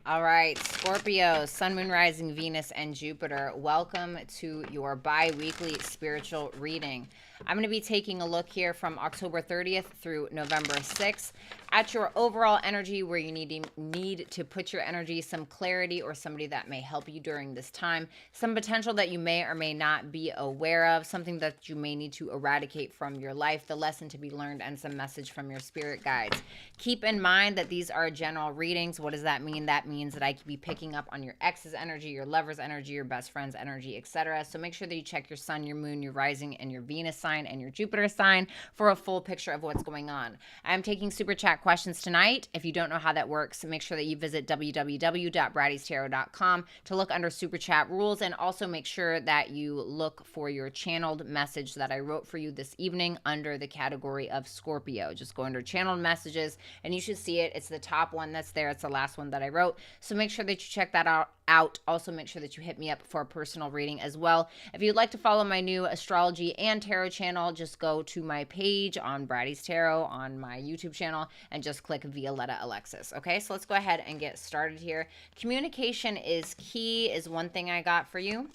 All right, Scorpio, Sun, Moon, Rising, Venus, and Jupiter. Welcome to your bi-weekly spiritual reading. I'm going to be taking a look here from October 30th through November 6th at your overall energy, where you need to put your energy, some clarity, or somebody that may help you during this time, some potential that you may or may not be aware of, something that you may need to eradicate from your life, the lesson to be learned, and some message from your spirit guides. Keep in mind that these are general readings. What does that mean? That means that I could be picking up on your ex's energy, your lover's energy, your best friend's energy, etc. So make sure that you check your sun, your moon, your rising, and your Venus sign and your Jupiter sign for a full picture of what's going on. I'm taking super chat questions tonight. If you don't know how that works, make sure that you visit www.BrattysTarot.com to look under super chat rules, and also make sure that you look for your channeled message that I wrote for you this evening under the category of Scorpio. Just go under channeled messages and you should see it. It's the top one that's there. It's the last one that I wrote. So make sure that you check that out. Also, make sure that you hit me up for a personal reading as well. If you'd like to follow my new astrology and tarot channel, just go to my page on Bratty's Tarot on my YouTube channel and just click Violetta Alexis. Okay, so let's go ahead and get started here. Communication is key is one thing I got for you.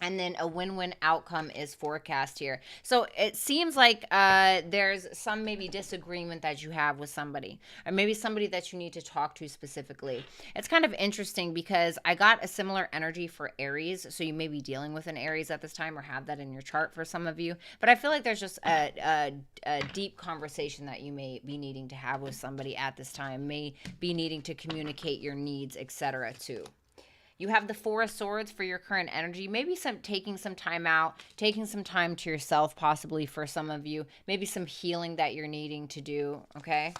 And then a win-win outcome is forecast here. So it seems like there's some maybe disagreement that you have with somebody, or maybe somebody that you need to talk to specifically. It's kind of interesting because I got a similar energy for Aries. So you may be dealing with an Aries at this time or have that in your chart for some of you. But I feel like there's just a deep conversation that you may be needing to have with somebody at this time, may be needing to communicate your needs, etc. too. You have the Four of Swords for your current energy. Maybe taking some time out, taking some time to yourself, possibly for some of you. Maybe some healing that you're needing to do, okay?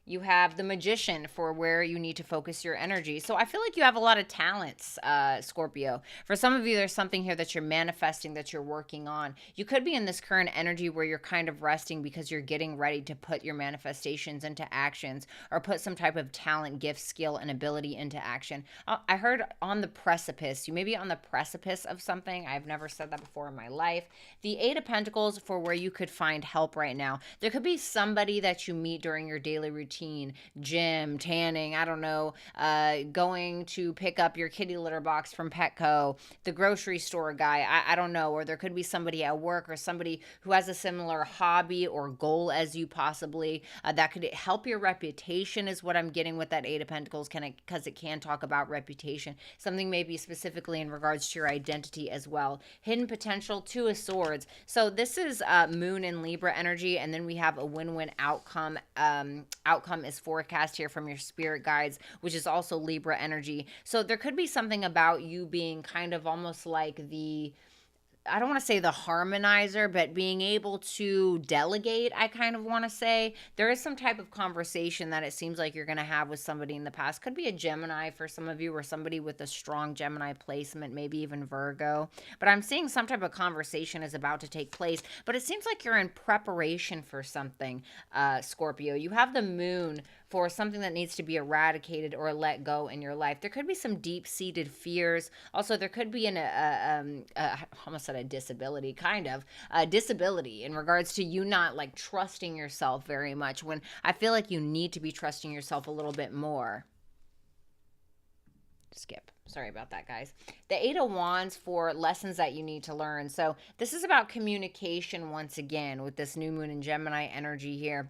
You have the Magician for where you need to focus your energy. So I feel like you have a lot of talents, Scorpio. For some of you, there's something here that you're manifesting, that you're working on. You could be in this current energy where you're kind of resting because you're getting ready to put your manifestations into actions, or put some type of talent, gift, skill, and ability into action. I heard on the precipice. You may be on the precipice of something. I've never said that before in my life. The Eight of Pentacles for where you could find help right now. There could be somebody that you meet during your daily routine, gym, tanning, I don't know, going to pick up your kitty litter box from Petco, the grocery store guy, I don't know, or there could be somebody at work or somebody who has a similar hobby or goal as you possibly, that could help your reputation is what I'm getting with that Eight of Pentacles, because it can talk about reputation. Something maybe specifically in regards to your identity as well. Hidden potential, Two of Swords. So this is Moon and Libra energy, and then we have a win-win outcome. Outcome is forecast here from your spirit guides, which is also Libra energy. So there could be something about you being kind of almost like the, I don't want to say the harmonizer, but being able to delegate, I kind of want to say. There is some type of conversation that it seems like you're going to have with somebody in the past. Could be a Gemini for some of you, or somebody with a strong Gemini placement, maybe even Virgo. But I'm seeing some type of conversation is about to take place, but it seems like you're in preparation for something, Scorpio. You have the Moon for something that needs to be eradicated or let go in your life. There could be some deep-seated fears. Also, there could be almost said a disability, kind of a disability in regards to you not like trusting yourself very much, when I feel like you need to be trusting yourself a little bit more. Skip. Sorry about that, guys. The Eight of Wands for lessons that you need to learn. So this is about communication once again with this new moon in Gemini energy here.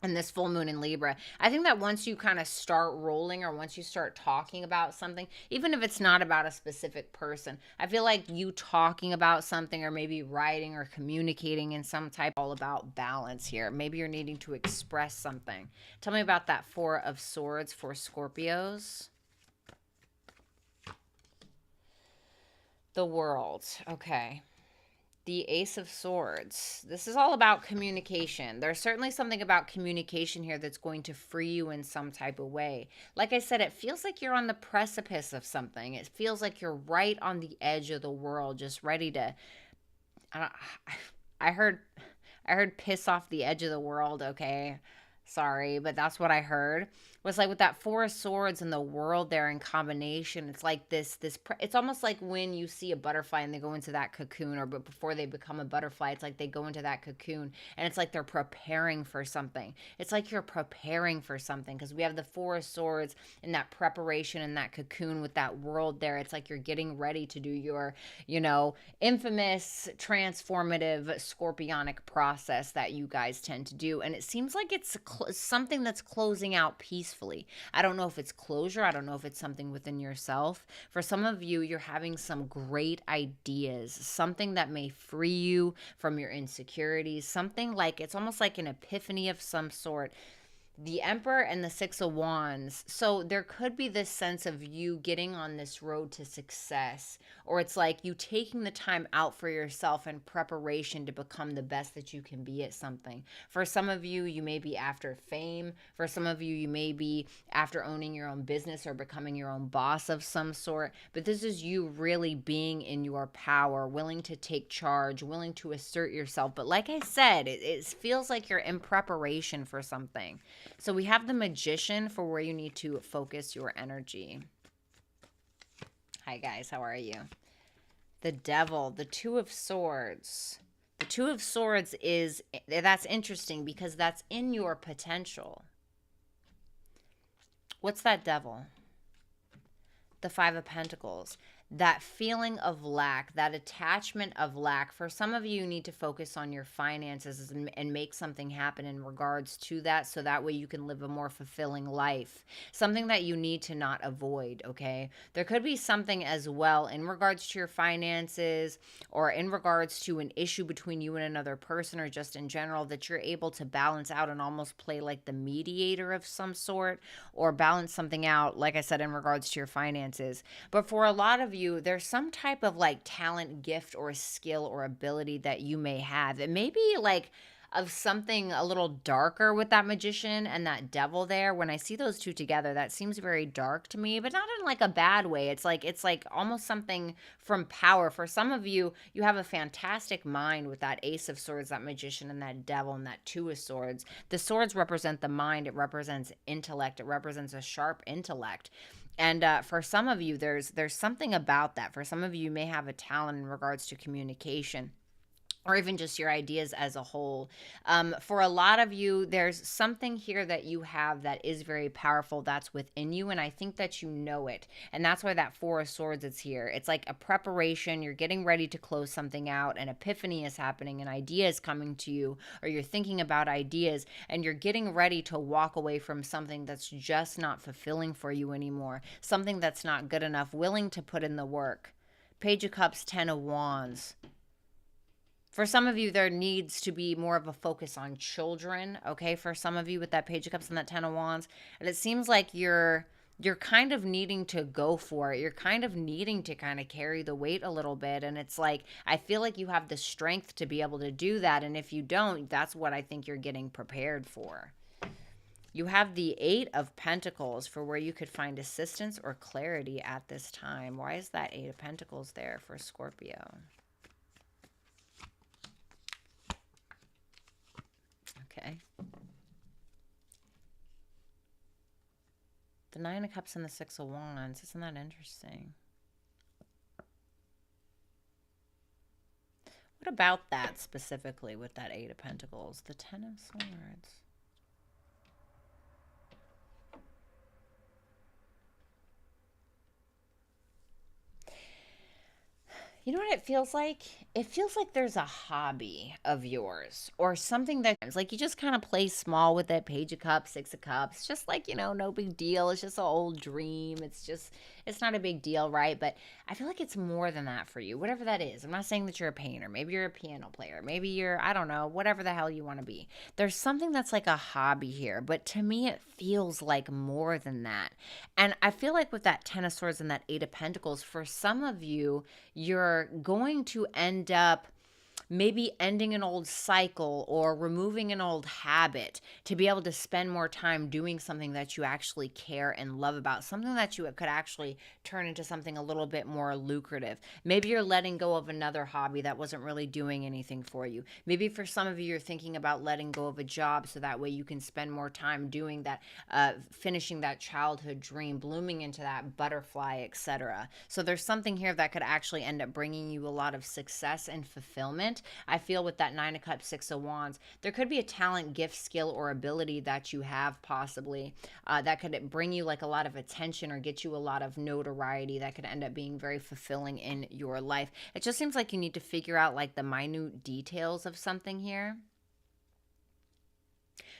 And this full moon in Libra. I think that once you kind of start rolling, or once you start talking about something, even if it's not about a specific person, I feel like you talking about something, or maybe writing or communicating in some type, all about balance here. Maybe you're needing to express something. Tell me about that Four of Swords for Scorpios. The World. Okay. The Ace of Swords. This is all about communication. There's certainly something about communication here that's going to free you in some type of way. Like I said, it feels like you're on the precipice of something. It feels like you're right on the edge of the world, just ready to, I heard piss off the edge of the world, okay? Sorry, but that's what I heard. Was like with that Four of Swords and the World there in combination. It's like it's almost like when you see a butterfly and they go into that cocoon, or but before they become a butterfly, it's like they go into that cocoon and it's like they're preparing for something. It's like you're preparing for something because we have the Four of Swords and that preparation and that cocoon with that world there. It's like you're getting ready to do your, infamous transformative scorpionic process that you guys tend to do. And it seems like it's something that's closing out peacefully. I don't know if it's closure. I don't know if it's something within yourself. For some of you, you're having some great ideas, something that may free you from your insecurities, something like it's almost like an epiphany of some sort. The Emperor and the Six of Wands. So there could be this sense of you getting on this road to success, or it's like you taking the time out for yourself in preparation to become the best that you can be at something. For some of you, you may be after fame. For some of you, you may be after owning your own business or becoming your own boss of some sort. But this is you really being in your power, willing to take charge, willing to assert yourself. But like I said, it feels like you're in preparation for something. So we have the Magician for where you need to focus your energy. Hi guys, how are you? The Devil, the Two of Swords. The Two of Swords that's interesting because that's in your potential. What's that Devil? The Five of Pentacles. That feeling of lack, that attachment of lack. For some of you, you need to focus on your finances and make something happen in regards to that, so that way you can live a more fulfilling life. Something that you need to not avoid, okay? There could be something as well in regards to your finances, or in regards to an issue between you and another person, or just in general, that you're able to balance out and almost play like the mediator of some sort, or balance something out, like I said, in regards to your finances. But for a lot of you, there's some type of like talent, gift, or skill or ability that you may have. It may be like of something a little darker with that Magician and that Devil there. When I see those two together, that seems very dark to me, but not in like a bad way. It's like almost something from power. For some of you, you have a fantastic mind with that Ace of Swords, that Magician, and that Devil, and that Two of Swords. The swords represent the mind. It represents intellect. It represents a sharp intellect. And for some of you, there's something about that. For some of you, you may have a talent in regards to communication, or even just your ideas as a whole. For a lot of you, there's something here that you have that is very powerful that's within you, and I think that you know it. And that's why that Four of Swords is here. It's like a preparation. You're getting ready to close something out. An epiphany is happening. An idea is coming to you, or you're thinking about ideas, and you're getting ready to walk away from something that's just not fulfilling for you anymore, something that's not good enough, willing to put in the work. Page of Cups, Ten of Wands. For some of you, there needs to be more of a focus on children, okay? For some of you with that Page of Cups and that Ten of Wands. And it seems like you're kind of needing to go for it. You're kind of needing to kind of carry the weight a little bit. And it's like, I feel like you have the strength to be able to do that. And if you don't, that's what I think you're getting prepared for. You have the Eight of Pentacles for where you could find assistance or clarity at this time. Why is that Eight of Pentacles there for Scorpio? Okay. The Nine of Cups and the Six of Wands. Isn't that interesting? What about that specifically with that Eight of Pentacles? The Ten of Swords. You know what it feels like? It feels like there's a hobby of yours, or something that's like you just kind of play small with it. Page of Cups, Six of Cups, just like, no big deal. It's just an old dream. It's not a big deal, right? But I feel like it's more than that for you, whatever that is. I'm not saying that you're a painter. Maybe you're a piano player. Maybe you're, I don't know, whatever the hell you want to be. There's something that's like a hobby here, but to me, it feels like more than that. And I feel like with that Ten of Swords and that Eight of Pentacles, for some of you, you're going to end up maybe ending an old cycle or removing an old habit to be able to spend more time doing something that you actually care and love about, something that you could actually turn into something a little bit more lucrative. Maybe you're letting go of another hobby that wasn't really doing anything for you. Maybe for some of you, you're thinking about letting go of a job so that way you can spend more time doing that, finishing that childhood dream, blooming into that butterfly, etc. So there's something here that could actually end up bringing you a lot of success and fulfillment. I feel with that Nine of Cups, Six of Wands, there could be a talent, gift, skill, or ability that you have possibly that could bring you like a lot of attention or get you a lot of notoriety that could end up being very fulfilling in your life. It just seems like you need to figure out like the minute details of something here.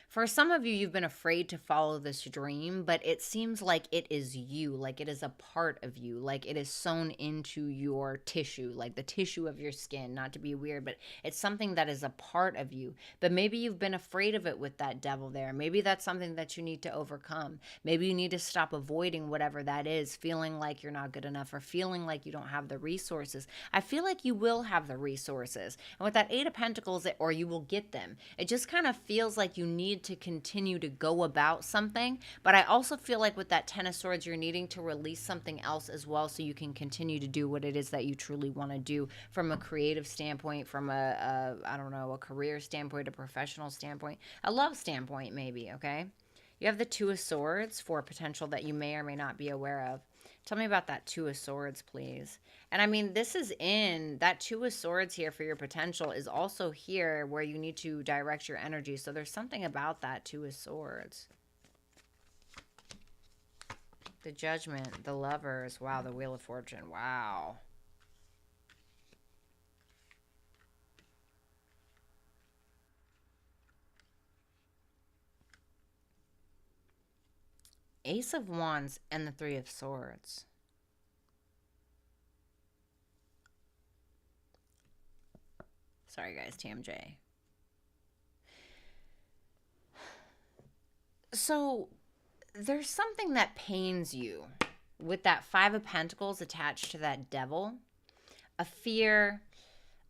For some of you, you've been afraid to follow this dream, but it seems like it is you, like it is a part of you, like it is sewn into your tissue, like the tissue of your skin, not to be weird, but it's something that is a part of you. But maybe you've been afraid of it with that devil there. Maybe that's something that you need to overcome. Maybe you need to stop avoiding whatever that is, feeling like you're not good enough or feeling like you don't have the resources. I feel like you will have the resources. And with that Eight of Pentacles, or you will get them. It just kind of feels like you need to continue to go about something, but I also feel like with that Ten of Swords, you're needing to release something else as well so you can continue to do what it is that you truly want to do from a creative standpoint, from I don't know, a career standpoint, a professional standpoint, a love standpoint maybe, okay? You have the Two of Swords for potential that you may or may not be aware of. Tell me about that Two of Swords, please. And I mean, this is in that Two of Swords here for your potential is also here where you need to direct your energy. So there's something about that Two of Swords. The Judgment, the Lovers. Wow, the Wheel of Fortune. Wow. Ace of Wands and the Three of Swords. Sorry, guys, TMJ. So there's something that pains you with that Five of Pentacles attached to that devil. A fear,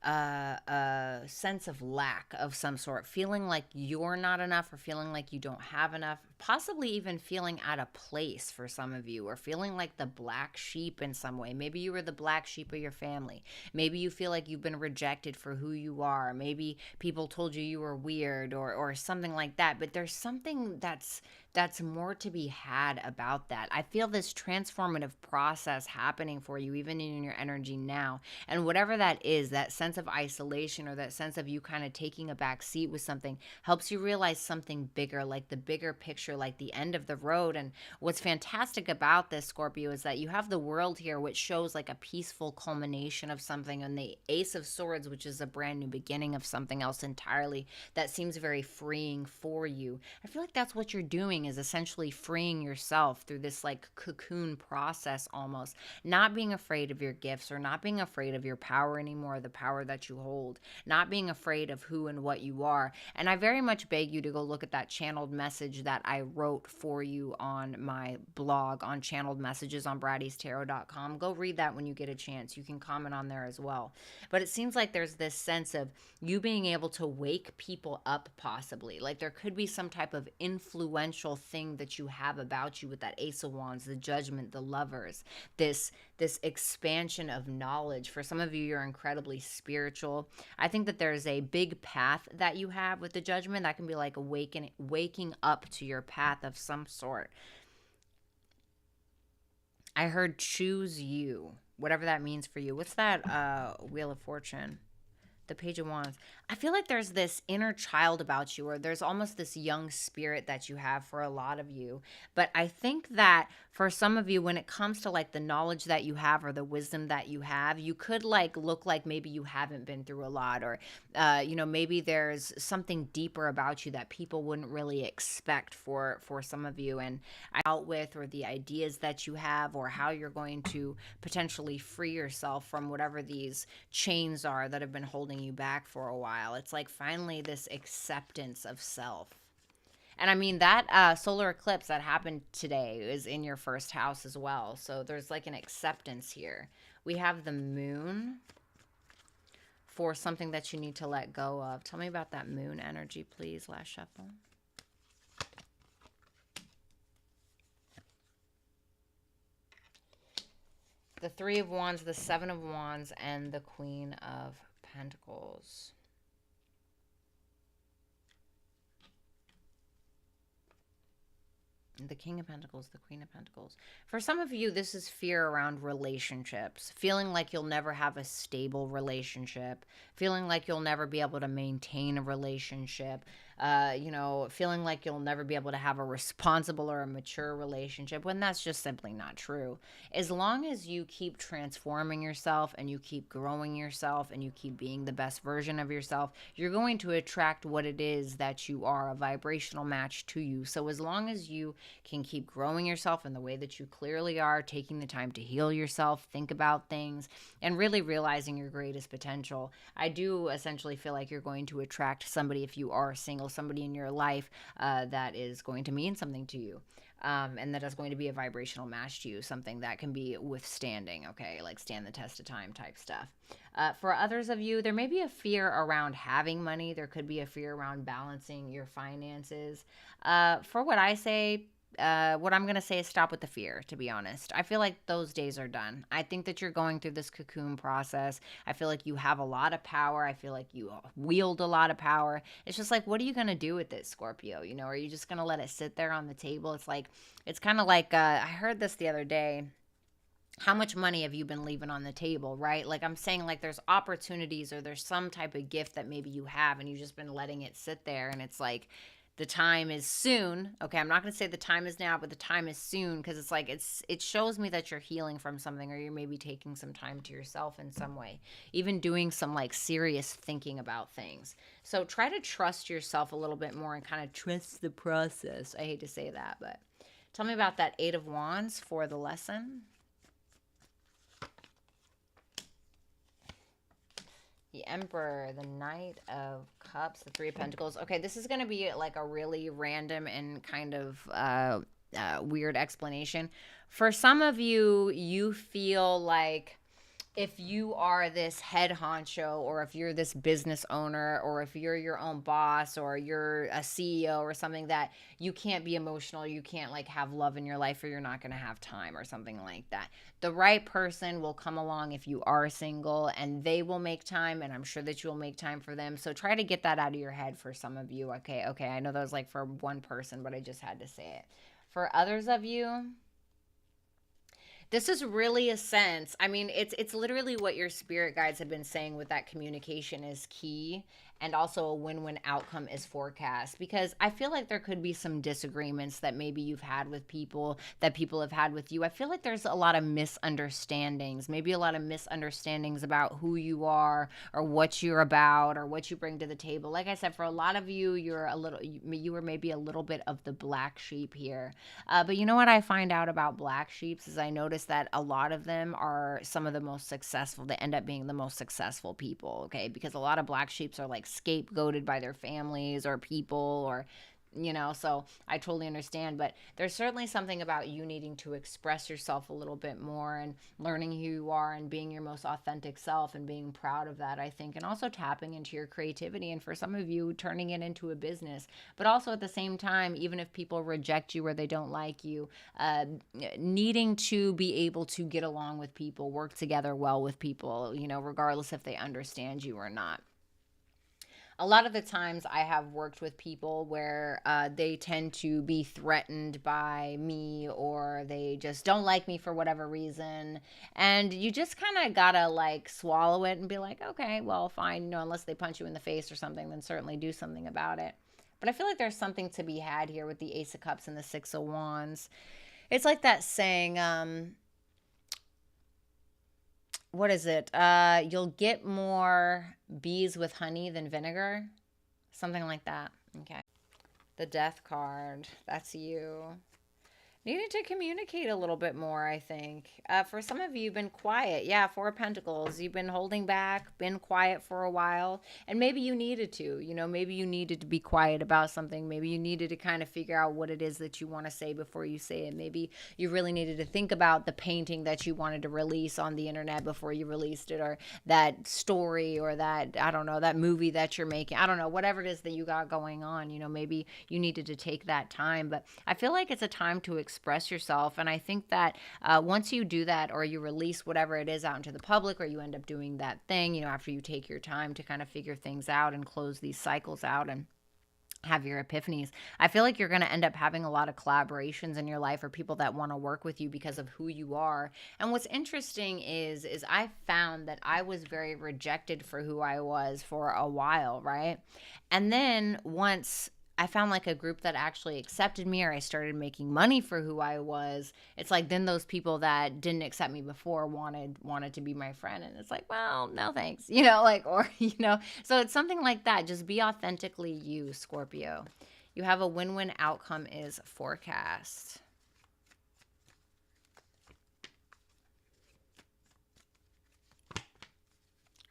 a sense of lack of some sort, feeling like you're not enough or feeling like you don't have enough, possibly even feeling out of place for some of you, or feeling like the black sheep in some way. Maybe you were the black sheep of your family. Maybe you feel like you've been rejected for who you are. Maybe people told you were weird or something like that. But there's something that's more to be had about that. I feel this transformative process happening for you, even in your energy now. And whatever that is, that sense of isolation or that sense of you kind of taking a back seat with something helps you realize something bigger, like the bigger picture, like the end of the road. And what's fantastic about this, Scorpio, is that you have the World here, which shows like a peaceful culmination of something, and the Ace of Swords, which is a brand new beginning of something else entirely that seems very freeing for you. I feel like that's what you're doing, is essentially freeing yourself through this like cocoon process almost, not being afraid of your gifts or not being afraid of your power anymore, the power that you hold, not being afraid of who and what you are. And I very much beg you to go look at that channeled message that I wrote for you on my blog on channeled messages on BrattysTarot.com. Go read that when you get a chance. You can comment on there as well. But it seems like there's this sense of you being able to wake people up, possibly. Like there could be some type of influential thing that you have about you with that Ace of Wands, the Judgment, the Lovers, this expansion of knowledge. For some of you, you're incredibly spiritual. I think that there's a big path that you have with the Judgment that can be like waking up to your path of some sort. I heard choose you, whatever that means for you. What's that Wheel of Fortune? The Page of Wands. I feel like there's this inner child about you, or there's almost this young spirit that you have for a lot of you. But I think that for some of you, when it comes to like the knowledge that you have or the wisdom that you have, you could like look like maybe you haven't been through a lot, or maybe there's something deeper about you that people wouldn't really expect for some of you, and out with, or the ideas that you have, or how you're going to potentially free yourself from whatever these chains are that have been holding you back for a while. It's like finally this acceptance of self. And I mean, that solar eclipse that happened today is in your first house as well. So there's like an acceptance here. We have the Moon for something that you need to let go of. Tell me about that moon energy, please, last shuffle. The Three of Wands, the Seven of Wands, and the Queen of Pentacles. The King of Pentacles, the Queen of Pentacles. For some of you, this is fear around relationships. Feeling like you'll never have a stable relationship. Feeling like you'll never be able to maintain a relationship. You know, feeling like you'll never be able to have a responsible or a mature relationship, when that's just simply not true. As long as you keep transforming yourself and you keep growing yourself and you keep being the best version of yourself, you're going to attract what it is that you are, a vibrational match to you. So as long as you can keep growing yourself in the way that you clearly are, taking the time to heal yourself, think about things, and really realizing your greatest potential, I do essentially feel like you're going to attract somebody, if you are single, somebody in your life that is going to mean something to you. And that is going to be a vibrational match to you, something that can be withstanding, okay, like stand the test of time type stuff. For others of you, there may be a fear around having money. There could be a fear around balancing your finances. For what I say, what I'm going to say is stop with the fear, to be honest. I feel like those days are done. I think that you're going through this cocoon process. I feel like you have a lot of power. I feel like you wield a lot of power. It's just like, what are you going to do with it, Scorpio? You know, are you just going to let it sit there on the table? It's like, it's kind of like, I heard this the other day. How much money have you been leaving on the table, right? Like I'm saying, like there's opportunities or there's some type of gift that maybe you have and you've just been letting it sit there, and it's like, the time is soon. Okay, I'm not going to say the time is now, but the time is soon, because it's like it shows me that you're healing from something, or you're maybe taking some time to yourself in some way, even doing some like serious thinking about things. So try to trust yourself a little bit more and kind of trust the process. I hate to say that, but tell me about that Eight of Wands for the lesson. The Emperor, the Knight of Cups, the Three of Pentacles. Okay, this is going to be like a really random and kind of weird explanation. For some of you, you feel like if you are this head honcho, or if you're this business owner, or if you're your own boss, or you're a CEO or something, that you can't be emotional, you can't like have love in your life, or you're not going to have time or something like that. The right person will come along if you are single, and they will make time, and I'm sure that you'll make time for them. So try to get that out of your head for some of you. Okay, I know that was like for one person, but I just had to say it. For others of you, this is really a sense. I mean, it's literally what your spirit guides have been saying with that communication is key, and also a win-win outcome is forecast. Because I feel like there could be some disagreements that maybe you've had with people, that people have had with you. I feel like there's a lot of misunderstandings, maybe a lot of misunderstandings about who you are, or what you're about, or what you bring to the table. Like I said, for a lot of you, you were maybe a little bit of the black sheep here. But you know what I find out about black sheeps is I notice that a lot of them are some of the most successful. They end up being the most successful people, okay? Because a lot of black sheeps are like scapegoated by their families or people, or so I totally understand. But there's certainly something about you needing to express yourself a little bit more, and learning who you are, and being your most authentic self, and being proud of that, I think, and also tapping into your creativity, and for some of you, turning it into a business. But also at the same time, even if people reject you or they don't like you, needing to be able to get along with people, work together well with people, regardless if they understand you or not. A lot of the times I have worked with people where they tend to be threatened by me, or they just don't like me for whatever reason. And you just kind of gotta like swallow it and be like, okay, well, fine. Unless they punch you in the face or something, then certainly do something about it. But I feel like there's something to be had here with the Ace of Cups and the Six of Wands. It's like that saying, what is it? You'll get more bees with honey than vinegar. Something like that. Okay. The Death card. That's you. Needing to communicate a little bit more, I think. For some of you, you've been quiet. Yeah, Four of Pentacles. You've been holding back, been quiet for a while. And maybe you needed to. You know, maybe you needed to be quiet about something. Maybe you needed to kind of figure out what it is that you want to say before you say it. Maybe you really needed to think about the painting that you wanted to release on the internet before you released it, or that story, or that, I don't know, that movie that you're making. I don't know, whatever it is that you got going on. You know, maybe you needed to take that time. But I feel like it's a time to express yourself. And I think that once you do that, or you release whatever it is out into the public, or you end up doing that thing, you know, after you take your time to kind of figure things out and close these cycles out and have your epiphanies, I feel like you're going to end up having a lot of collaborations in your life, or people that want to work with you because of who you are. And what's interesting is I found that I was very rejected for who I was for a while, right? And then once I found like a group that actually accepted me, or I started making money for who I was, it's like then those people that didn't accept me before wanted to be my friend. And it's like, well, no thanks, you know, like, or, you know, so it's something like that. Just be authentically you, Scorpio. You have a win-win outcome is forecast.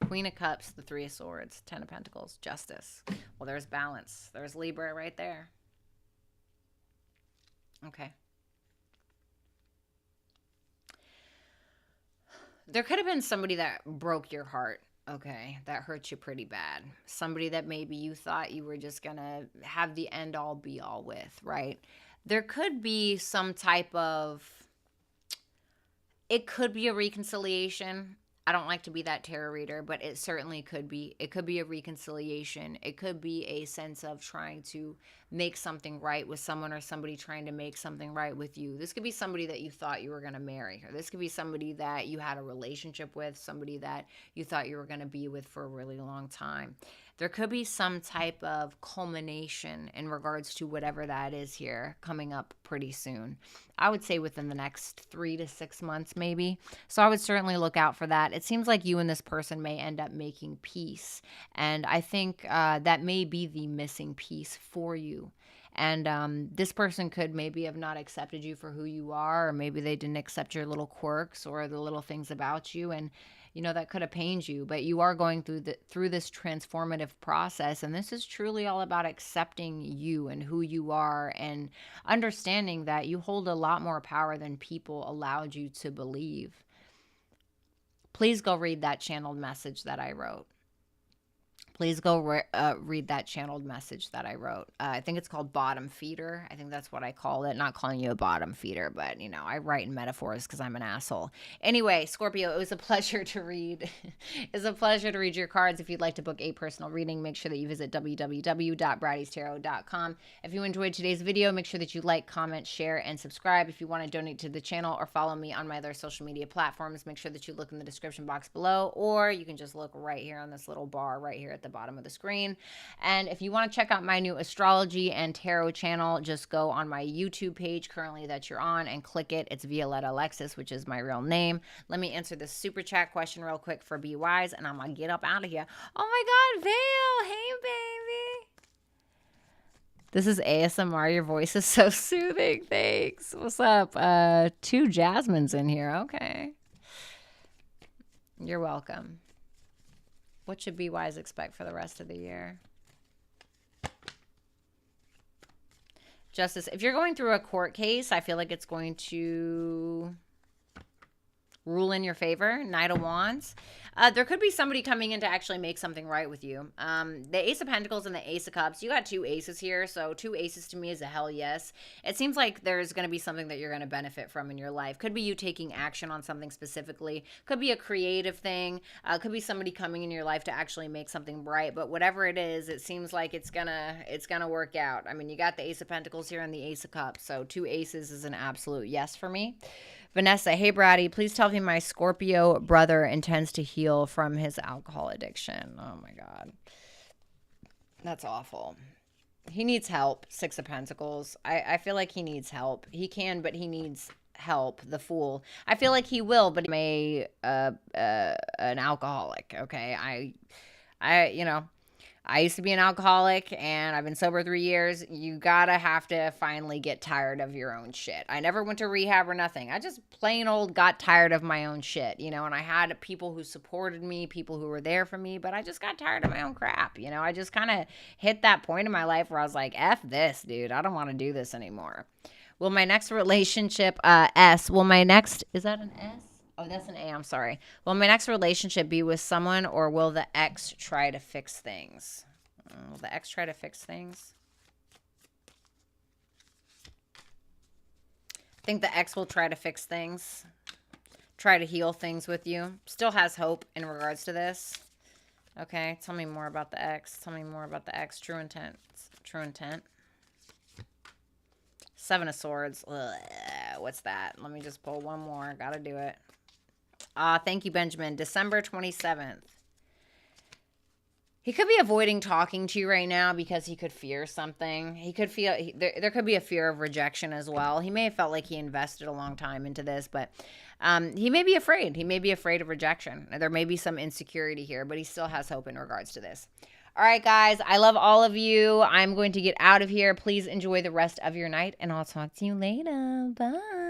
Queen of Cups, the Three of Swords, Ten of Pentacles, Justice. Well, there's balance. There's Libra right there. Okay. There could have been somebody that broke your heart, okay, that hurt you pretty bad. Somebody that maybe you thought you were just going to have the end all be all with, right? There could be some type of, it could be a reconciliation. I don't like to be that tarot reader, but it certainly could be. It could be a reconciliation. It could be a sense of trying to make something right with someone, or somebody trying to make something right with you. This could be somebody that you thought you were going to marry, or this could be somebody that you had a relationship with, somebody that you thought you were going to be with for a really long time. There could be some type of culmination in regards to whatever that is here coming up pretty soon. I would say within the next 3 to 6 months, maybe. So I would certainly look out for that. It seems like you and this person may end up making peace. And I think that may be the missing piece for you. And this person could maybe have not accepted you for who you are, or maybe they didn't accept your little quirks or the little things about you. And you know, that could have pained you, but you are going through this transformative process. And this is truly all about accepting you and who you are, and understanding that you hold a lot more power than people allowed you to believe. Please go read that channeled message that I wrote. Please go read that channeled message that I wrote. I think it's called Bottom Feeder. I think that's what I call it. Not calling you a bottom feeder, but, you know, I write in metaphors because I'm an asshole. Anyway, Scorpio, it was a pleasure to read. It's a pleasure to read your cards. If you'd like to book a personal reading, make sure that you visit www.BrattysTarot.com. If you enjoyed today's video, make sure that you like, comment, share, and subscribe. If you want to donate to the channel or follow me on my other social media platforms, make sure that you look in the description box below, or you can just look right here on this little bar right here at the bottom of the screen. And if you want to check out my new astrology and tarot channel, just go on my YouTube page currently that you're on and click it. It's Violetta Alexis, which is my real name. Let me answer this super chat question real quick for Be Wise, and I'm gonna get up out of here. Oh my God, Vale, hey baby. This is ASMR. Your voice is so soothing. Thanks. What's up? 2 Jasmines in here. Okay. You're welcome. What should Be Wise expect for the rest of the year? Justice. If you're going through a court case, I feel like it's going to rule in your favor. Knight of Wands. There could be somebody coming in to actually make something right with you. The Ace of Pentacles and the Ace of Cups. You got 2 aces here, so 2 aces to me is a hell yes. It seems like there's going to be something that you're going to benefit from in your life. Could be you taking action on something specifically. Could be a creative thing. Could be somebody coming in your life to actually make something bright. But whatever it is, it seems like it's gonna work out. I mean, you got the Ace of Pentacles here and the Ace of Cups, so 2 aces is an absolute yes for me. Vanessa, hey Bratty, please tell me my Scorpio brother intends to heal from his alcohol addiction. Oh my God. That's awful. He needs help. 6 of Pentacles. I feel like he needs help. He can, but he needs help. The Fool. I feel like he will, but he may an alcoholic. Okay. I you know, I used to be an alcoholic and I've been sober 3 years. You gotta have to finally get tired of your own shit. I never went to rehab or nothing. I just plain old got tired of my own shit, you know, and I had people who supported me, people who were there for me, but I just got tired of my own crap, you know. I just kind of hit that point in my life where I was like, F this, dude. I don't want to do this anymore. Will my next relationship, is that an S? Oh, that's an A. I'm sorry. Will my next relationship be with someone, or will the ex try to fix things? Will the ex try to fix things? I think the ex will try to fix things. Try to heal things with you. Still has hope in regards to this. Okay, tell me more about the ex. Tell me more about the ex. True intent. True intent. 7 of Swords. Ugh, what's that? Let me just pull one more. Gotta do it. Thank you, Benjamin. December 27th. He could be avoiding talking to you right now because he could fear something. He could feel, there could be a fear of rejection as well. He may have felt like he invested a long time into this, but he may be afraid. He may be afraid of rejection. There may be some insecurity here, but he still has hope in regards to this. All right, guys, I love all of you. I'm going to get out of here. Please enjoy the rest of your night, and I'll talk to you later. Bye.